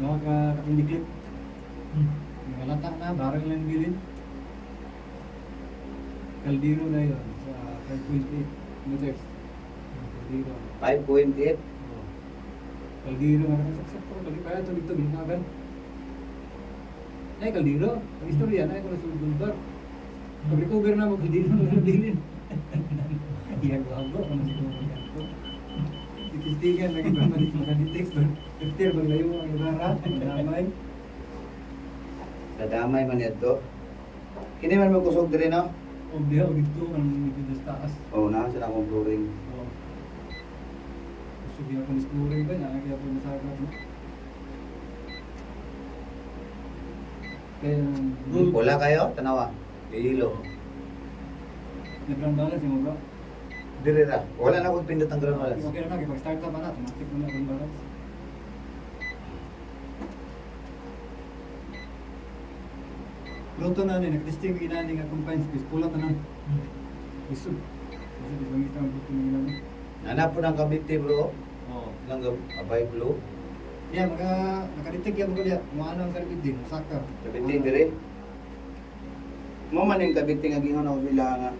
Nakakatindi-clip. Mga lata na, barang lang bilin. Kaldero na yun, sa 5.8 meters. Kaldero. 5.8. Oh. Kaldero nga nakasaksak ko, balik kaya tulig-tulig binagan. Ay, kaldero. Ang istorya na, ako nasulog bulbar. Pag-recover na mo, kaldero na bilin. Iyan ko ako, ano siguro yan ko. Titistigan, lagi ba makadetect. Pagtir, maglayo ang ibarat, madamay. Nadamay man ito. Kini man magkusog diri no? O diha, o dito, ang medyo taas. Oo, na sila akong flooring. Oo. Gusto niya akong exploring ba? Nakakaya po masagat mo. Kaya, gold. Wala kayo? Tanawa. Hilo. Nag-ground balance yung bro. Diri ra. Wala na akong pindot ang ground balance. Okay na, pag-start ka ba na, automatic mo na ground balance. Luto na ni, nag-testing yung inani nga confined space, pulat na na. Isog. Kasi di bangit ang buto ng inani. Nanap po ng kabiti bro. Oo. Ilang abay blue. Yan, nakadetect yan ko diya. Mga ano ang karibid din, saka. Kabiti diri. Mo man yung kabiti nga gingon ako sila nga.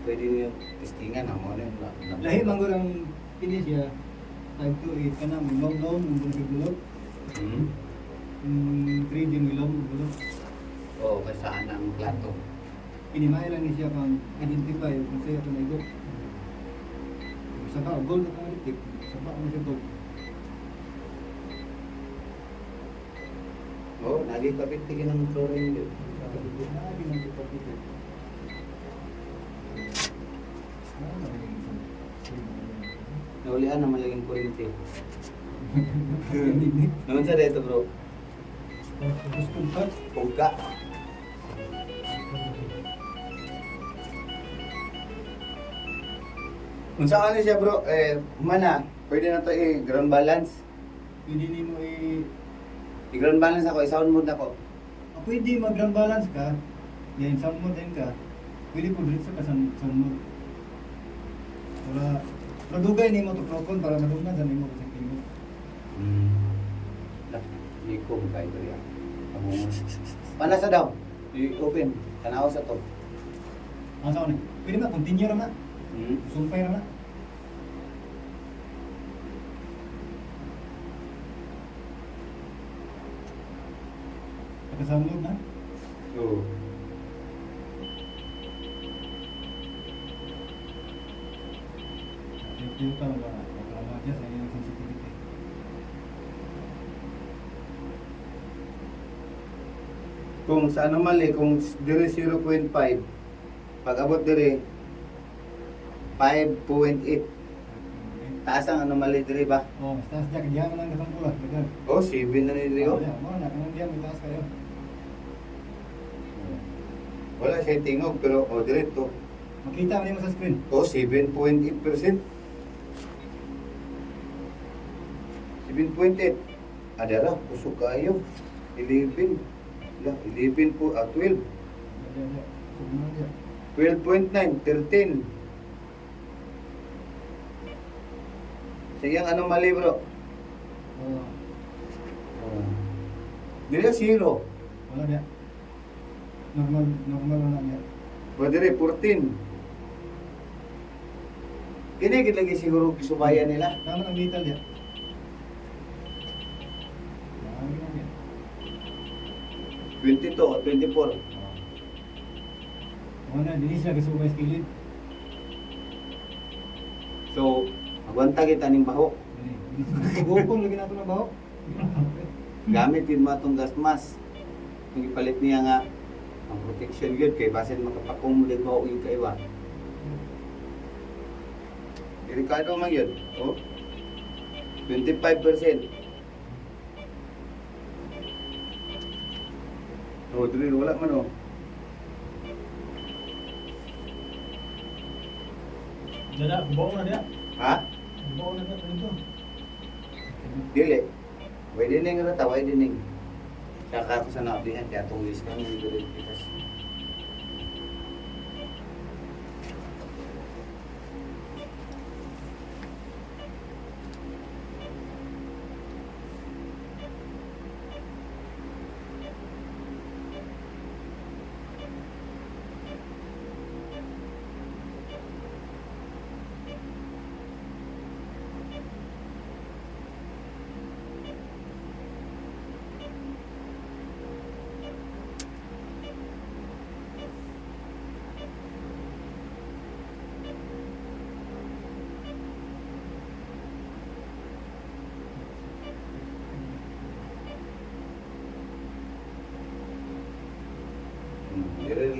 Pwede niyo testingan amo na yun. Lahi man ko ng finish ya. 5 to 8 ka na, may long-long, yung bulog-bulog. Hmm. 3 din wilong, bulog. Oo, kasaan ang plato. Inimaya lang niya siya pang identify kung sa'yo ito na igot. Sa ba, gold na kang alitik. Sa ba, ano siya gold. Oo, naging kabiti ng flooring yun. Lagi nang ipapit. Naulian na malaging kuryente. Hindi. Naman sa dito bro. Tapos kung cut, Pugka. Kung saan siya bro, mana, pwede na to ground balance. pwede ni mo I-ground balance ako, i-sound mode ako. pwede mag-ground balance ka. Yan, sound mode din ka. Pwede po dito ka sa sound mode. Wala. Pradugay ni mo to propon para madugnan sa nimo sa kimo. Hindi ko magkaya ito yan. Panasa daw, i-open, tanaw sa to. Ang sound ni. Pwede ba continue ra na? Sulfay ra na. Pagka-sound mode na. Oo. Yung tawag ba? Pagkakawa dyan sa iyong sensitivity. Kung sa anomaly, kung dire 0.5, pag abot dire 5.8, taas ang anomaly dire ba? Oh, mas taas dyan. Diyan mo lang katong pula. Dagan. Oh, 7 na ni dire oh. Mo na kanang diyan may taas kayo. Wala siya tingog, pero oh, diretto. Makita mo nimo sa screen. Oh, 7.8%. 7.8. Adara, kusog kayo. 11. 11 po, 12. Diyan, diyan. Subunan diyan. 12.9, 13. Siyang anomaly bro. Oh, Dire 0. wala diyan. Normal na niya. O dire 14. Kini gid lagi siguro gisubayan nila. Naman ang metal diyan. Lagi na diyan. 22 o 24. Una, dinis na kasubay sa kilid. So, agwanta kita ning baho. Gopong lagi nato na baho. Gamit yun mga itong gas mask. Kung ipalit niya nga ang protection yun kay basin makapakong muli baho yung kaiwa. Delikado man yun. Oh. 25%. Oh, dili wala man oh. Dada, bubaw na dia. Ha? Bubaw na dia dito. Dili. Pwede ning ra ta, pwede ning. Saka ko sa nabihan kaya tuwis ka ng dilipitas.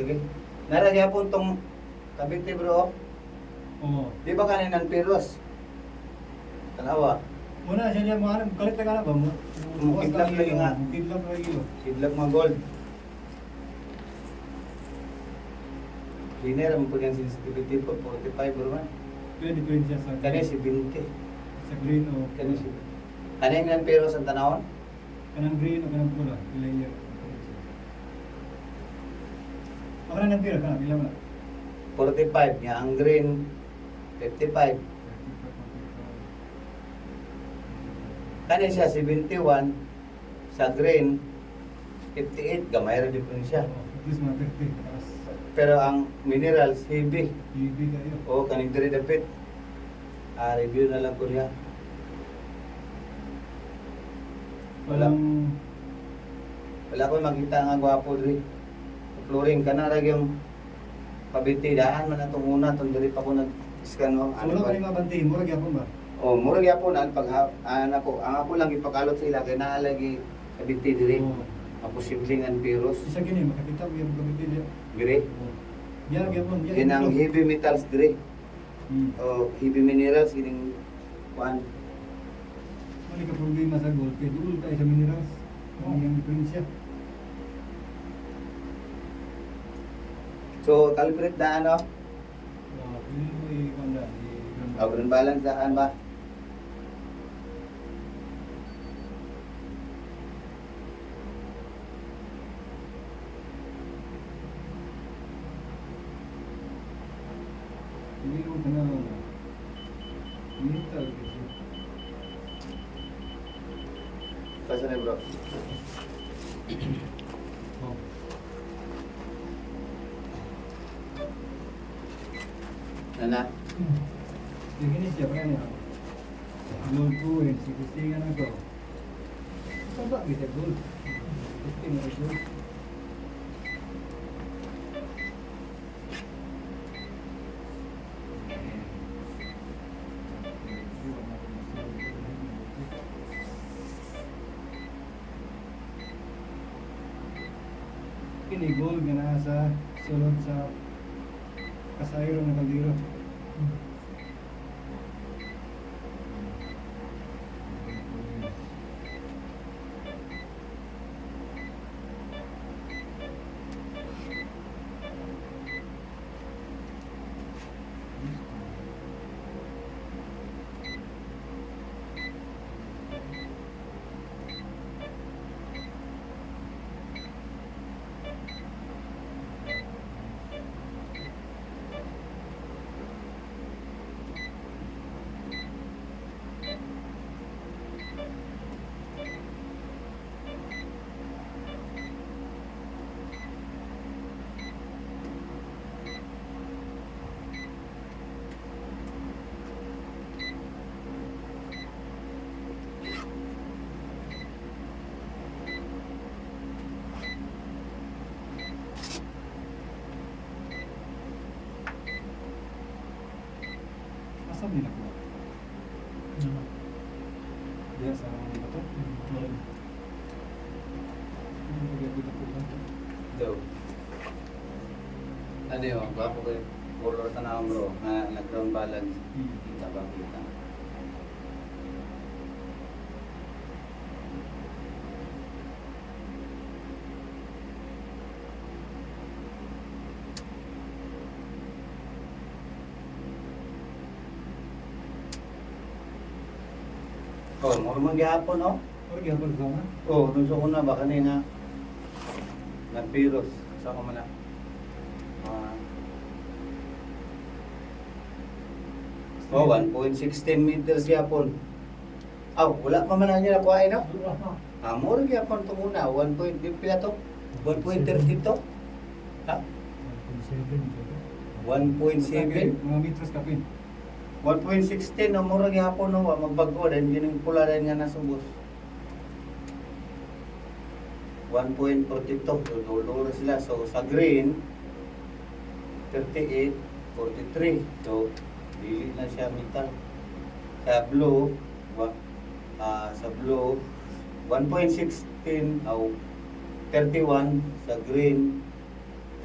Sige. Naragya po itong kabiti bro. Oo. Di ba kaninan piros? Tanawa. Muna siya niya mga kalit na ka na ba mo? Kidlat lagi nga. Kidlat lagi yun. Kidlag mga gold. Cleaner ang po yung sensitivity po, 45 bro man. Kaya difference siya sa Kani si 20. sa green o Kani si Kani nga piros ang tanawon? kanang green o kanang pula. Pila year. Ako na ng pira ka na, pila mo na. 45 niya ang green 55. Kani siya 71 sa green 58 gamay ra diferensya. At least mga 30. Tapos, Pero ang minerals heavy. ibig kayo. O kaning diri dapit. Review na lang ko niya. Walang Wala ko makita nga gwapo diri. Flooring kana ra yung pabiti daan man atong una tong diri pa ko nag-scan mo. So wala pa rin mabantiin, murag yapon ba? Oh, murag yapon ang pag ang ako lang ipakalot sa ila kay naa lagi kabiti diri. Oo. Ang posibleng ang virus Isa gini, makakita ko yung gamitin niya. diri. Yan, yapon. Yan ang heavy metals diri. O heavy minerals ining kuan. Mali ka problema sa gold, kaya doon tayo sa minerals. Ang yung diferensya. So calibrate da ano? Pili mo i-kanda. Ground balance daan ba? Pili mo ka na. Metal kasi. Pasa na bro. Oh. Nana. Yung gini siya pa niya. Gold ko eh, sikustingan ako. Saba, kita gold. Sikustingan ako gold. Ini gold nga nasa sulod sa kasayro ng kaldero. Asam nila ko. Dia sa mga bato. Do. Ano yun? Gwapo ko yung color tanawon bro. Na nag-ground balance. Kita ba kita? Oh, mormon gihapon no? Or gyapon ka na. Oh, dun sa una ba kanina nagvirus sa ko man na. Oh, 1.16 meters gihapon. Aw, wala pa man na niya nakuha no? Mo rin gihapon itong una, 1 point, di pila to? 1.30 to? Ha? 1.7? Mga metros kapin. 1.16 no, mura gihapon no, magbago din gining pula din nga nasubos. 1.42 dulo sila. So sa green 38, 43. So dili na siya metal. Sa blue sa blue 1.16 o 31, sa green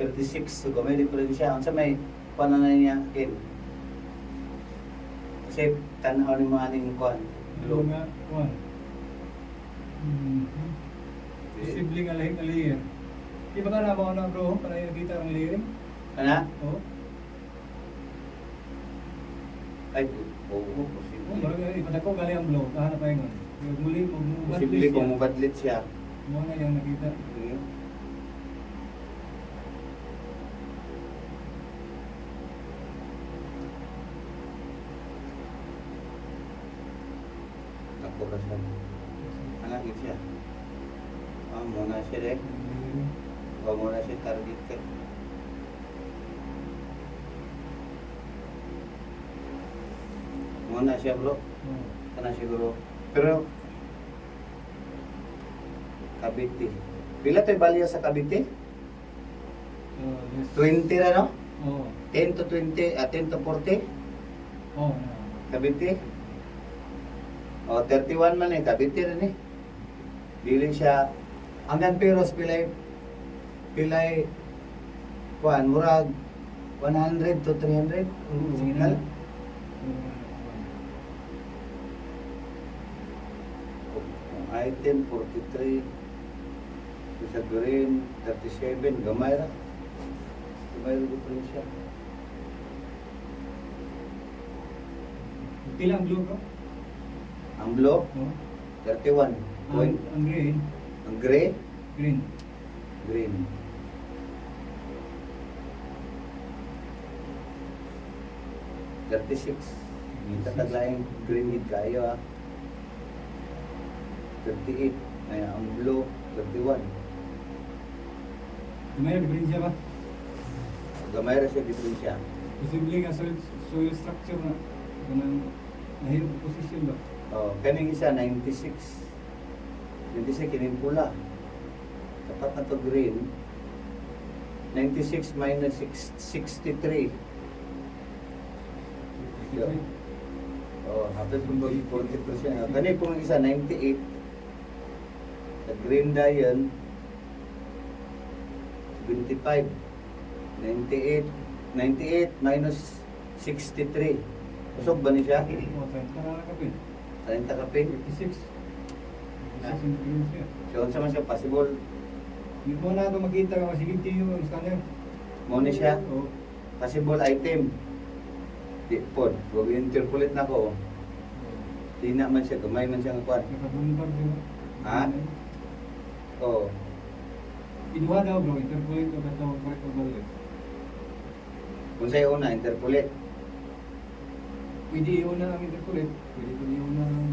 36, so gamay diferensya. Unsa may pananay niya kin? Kasi tanaw ni mga aning kuan. Ano nga, kuwan. Posible nga lahi nga layer. Di ba ka na mga na bro, para nakita ang layering? Ana? Oo. Ay, oo, Oh, posible. marami ipatak ko gali ang blow, kahanap pa yun. Yung muli, Posible kung mubadlit siya. Mo na yung nakita. Ako rasa. Anak gitu siya. Ah, muna siya deh. Muna siya target ka. Muna siya bro. Oh. Kana siguro. Pero Cavite. Pila tayo balya sa Cavite? So, yes. 20 na no? Oo. 10 to 20, 10 to 40? Oo. Cavite? O, 31 man eh, Cavite rin eh. Dili siya, hanggang peros pilay, kuan, murag, 100 to 300, signal. Item 43, sa green, 37, gamay ra. Gamay ra rin siya. Pila ang blue bro? Ang blue, Oo. 31. Ang green, Ang gray, green. green. $36. Minta taglaing green hit kayo ah. 38. Ay, ang blue, 31. May green siya ba? Gamay ra siya diferensya. Posible nga soil structure na. Ganang nahirap position ba? Oh, kaning isa 96. 96 kining pula. Tapat na to green. 96 minus 63. Yeah. Oh, hapit kung 40%. Kani pong isa 98. Sa green dial 25. 98 minus 63. Usog ba ni siya? Oo, 30 na kapit. 30 kapin. 56. 56 ang green siya. So, unsa man siya possible? Hindi mo na ito makita nga masigiti yung scanner. Mo ni siya? Oo. Possible item. Di pod, wag interpolate na ko. Di na man siya, gamay man siya nga kwan. Nakabundar siya. Ha? Oh, Inuha daw bro, interpolate ko ba ito correct o balik? kung sa'yo una, interpolate. Pwede iuna ang interpolate. Pwede ko iuna ang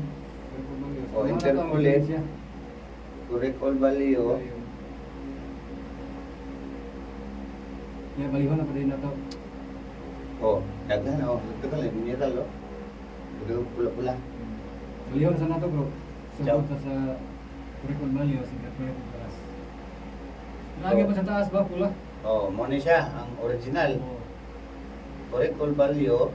correct o balik. O, interpolate. siya. Correct all value. Kaya baliwan na pa rin na ito. Oh, daghan oh, ito ka lang, mineral oh. Ito pula-pula. Baliwan na sa nato bro. Ciao. Sabot sa correct o balik. Interpolate ang taas. Lagi pa sa taas ba pula? Oh, mo ni siya, ang original. Oo. Correct all value.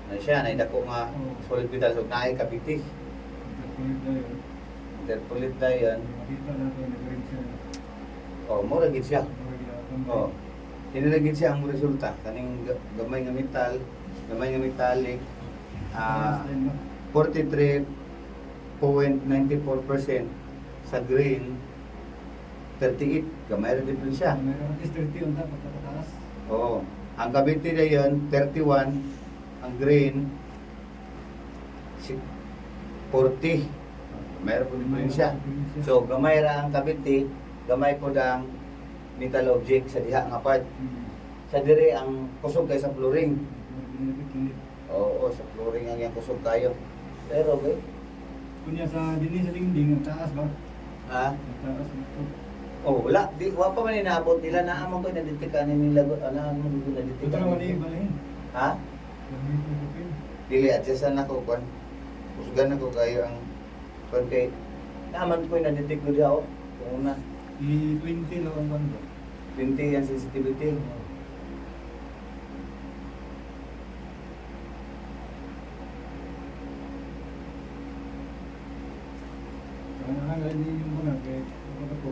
Na siya, naidako nga Oo. solid vital. So, naay kapiti. Interpolate na yun. Interpolate na yan. Makita natin na green siya. Oh, mo lagi siya. Oh. Oo. Inilagid siya ang resulta. Kaning gamay nga metal, gamay nga metallic, 43.94% sa green, 38, gamay rin din siya. Mayroon at least 30 on top pagkataas. Oo. Ang Cavite na yun, 31, ang green, 40. Mayroon po din siya. So, gamay ra ang Cavite, gamay po ang metal object sa diha nga part. Sa dire ang kusog kay sa flooring. Oo, sa flooring ang yang kusog kayo. Pero okay. Kunya sa dinhi sa dingding ang taas ba? Ha? Ang taas ito. Oh, wala. Di wa pa man inaabot nila na amo ko nadetekanin nila ano mo Ito nadetekanin. naman eh, balahin. Ha? Lamig ko kapin. Dili adjustan ako kon. Kusugan ako kayo ang kon kay naman ko nadetect ko diha oh. Kung una I-20 lang ang bando. 20 ang sensitivity. Ang hangal din yung mga kay ako.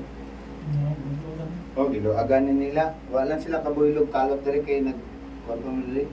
Oh, dilo aganin nila. Wala sila kabulog kalot diri kay nag kontom diri.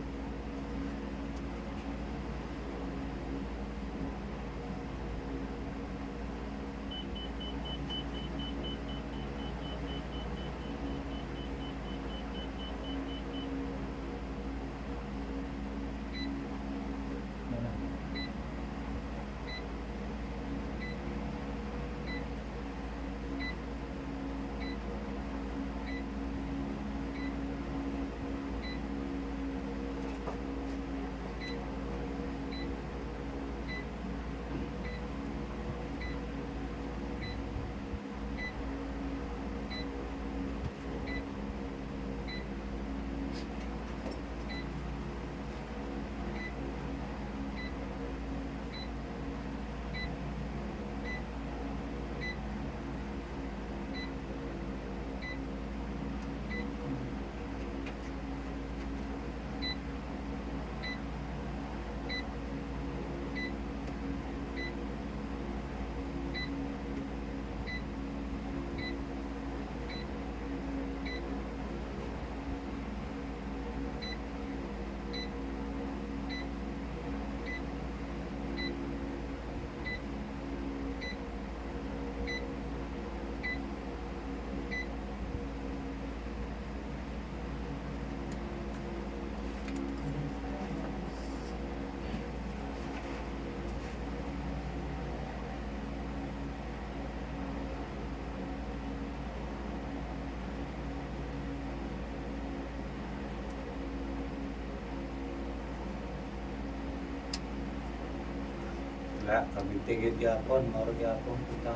Wala, kabitigid yapon, maro yapon kita.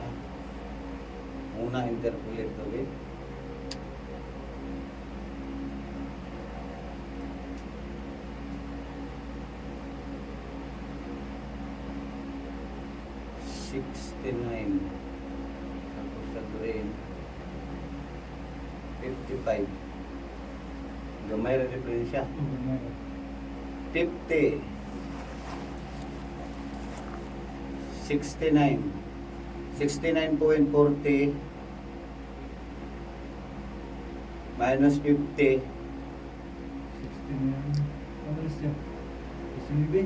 Una interpolate to eh. $69. Tapos sa green 55. Gamay ra diferensya. 50. 69. 69.40 minus 50. 16 yan. Ano na siya? 19?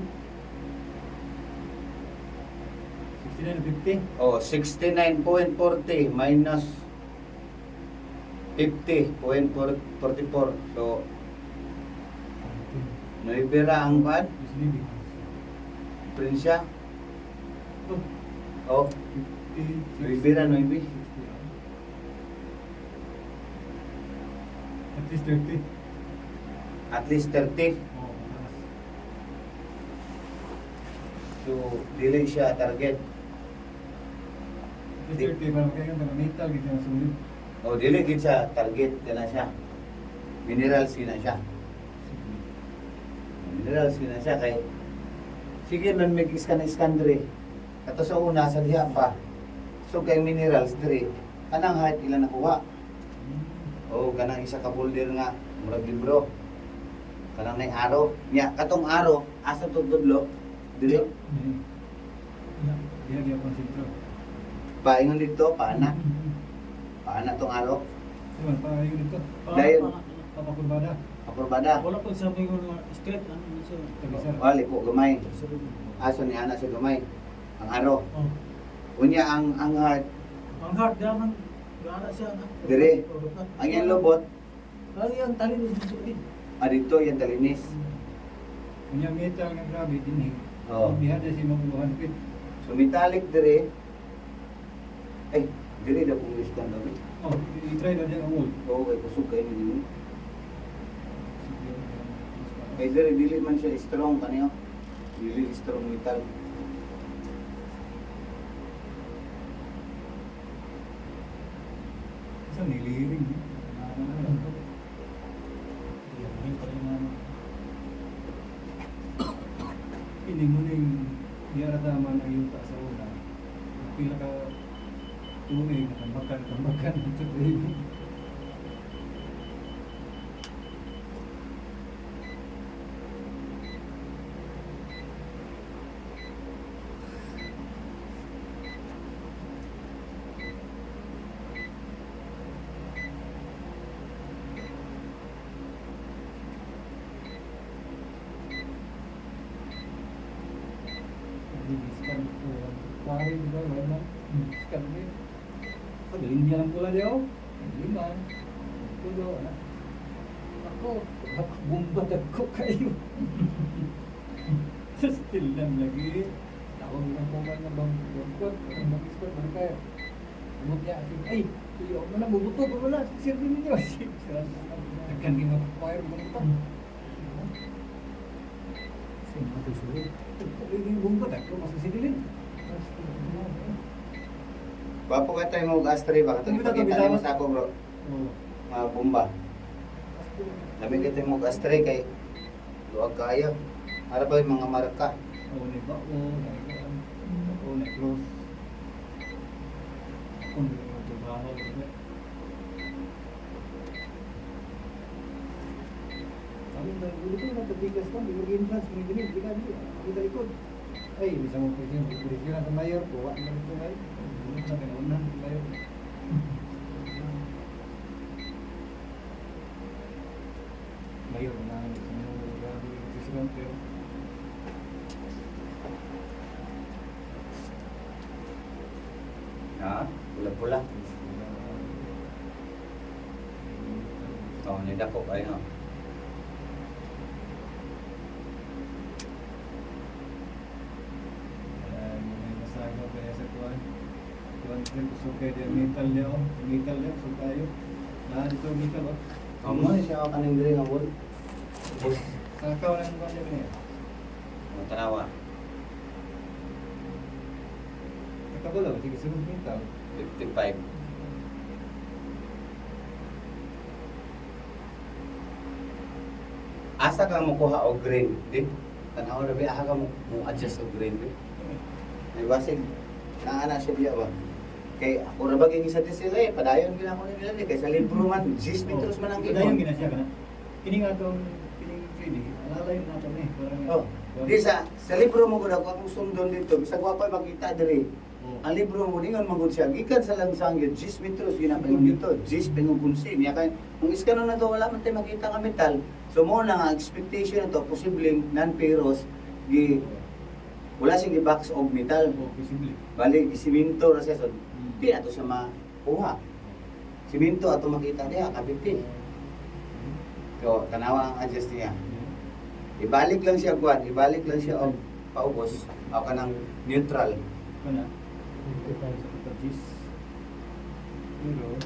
69 na 50? Oh, 69.40 minus 50.44. So, naibira ang pad. 19. Prinsya. Oh, Oh, 50. Naibira, naibi. 60. At least 30. At least 30. Oh, mataas. So, dili siya target. At least 30 para makaya ka metal gitu na sulit. O, dili gid sa target na siya. Minerals na siya. Minerals na siya kay sige man may scan diri. Kato sa una sa diha pa. So kay minerals diri kanang height ilan nakuha. O kanang isa ka boulder nga murag libro. Kanang nay aro. Nya katong aro asa to tudlo diri Dia dia konsentro. paingon dito paana. Paana tong aro. Cuman pa yung dito. Dayon. Papakurbada. Apurbada. Wala po sabi ko nga straight ano siya. Tagisar. Wali po gamay. Sabi ko. Aso ni ana sa gamay. Ang aro. Oh. Unya ang heart Ang hard daman gana siya na. Dire. ang yung lobot Lagi ang tali ni dito eh. adito yung talinis. Punya metal nga grabe din eh. Oo. Bihan na si mabuhan pit. So metallic dire. Ay, dire daw kung iskan daw. Oh, i-try na din ang wool. Oo, kay kusog kayo ni. Kay dire dili man siya strong kaniyo. Dili strong metal. Isa niliring. Ini mo ning diaradaman ang yuta sa una. Pila ka tuig tambakan ito tuig. naman. Scan mo yun. Pagaling niya ng pula niya, oh. 5, 10, ano. Ako, bumbat ako kayo. So still lang lagi. Tawag ng kuman na bang squad, bang squad, bang kayo. Umot niya, ay, tuyo mo na, bubuto ko mo na, sirbi ninyo. Nagkan din mag-fire, bumbuto. Sino matusulit? Pagkabili yung bumbat, ako masusidilin. Bapo ka tayo mo astray ba? Katong ipakita mo sa ako bro. Mga bomba. Labi ka tayo mo astray kay luwag kaya. Para ba yung mga marka? Oo, na ba? Oo, na cross. Kung hindi mo trabaho, kami na gulo ko, nagpabigas ko, hindi mag-entrance, may dinig, di ka di, ang talikod. Ay, bisa mo pwede yung pulis yun ang mayor ko, wala na ito kayo. Gulo na pinaunan, mayor. Mayor na, grabe yung sisigang, pero Ha? Pula-pula. Oh, nidako kayo. Masago kaya sa tuwan. Tuwan din gusto kayo din metal niya oh. Metal niya gusto tayo. Lahat ito metal oh. Amo na siya kaning diri nga wall. Bus. Sakaw lang ba niya niya? Mga tanawa. Nakabulaw, sige sunod metal. 55. Asa ka mo kuha og green, di? Tanaw na ba aha ka mo adjust og green, di? Ay basig naana siya biya ba? Kay ako ra baging isa din sila eh, padayon gina ko nila kay sa libro man 10 metros man ang Dayon gibon. ginasya ka na. Kini nga tong kining CD, alalay na nato ni parang. Oh, di sa libro mo gud ako akong sundon dito, bisag wa pa makita diri. Ang libro mo ningon magud siya gikan sa langsang gyud 10 metros ginapingon dito, 10 pingon kunsi niya kay kung iskano na to wala man tay makita nga metal. So mo na nga expectation na to posibleng non-ferrous gi wala sing gi-box of metal. Oh, posible. Bali isiminto ra siya so di ato siya makuha. Siminto ato makita diha kabitin. So tanawa ang adjust niya. Ibalik lang siya kuan, ibalik lang siya og paubos o kanang neutral. Kana. Ito tayo sa kapatid. Pero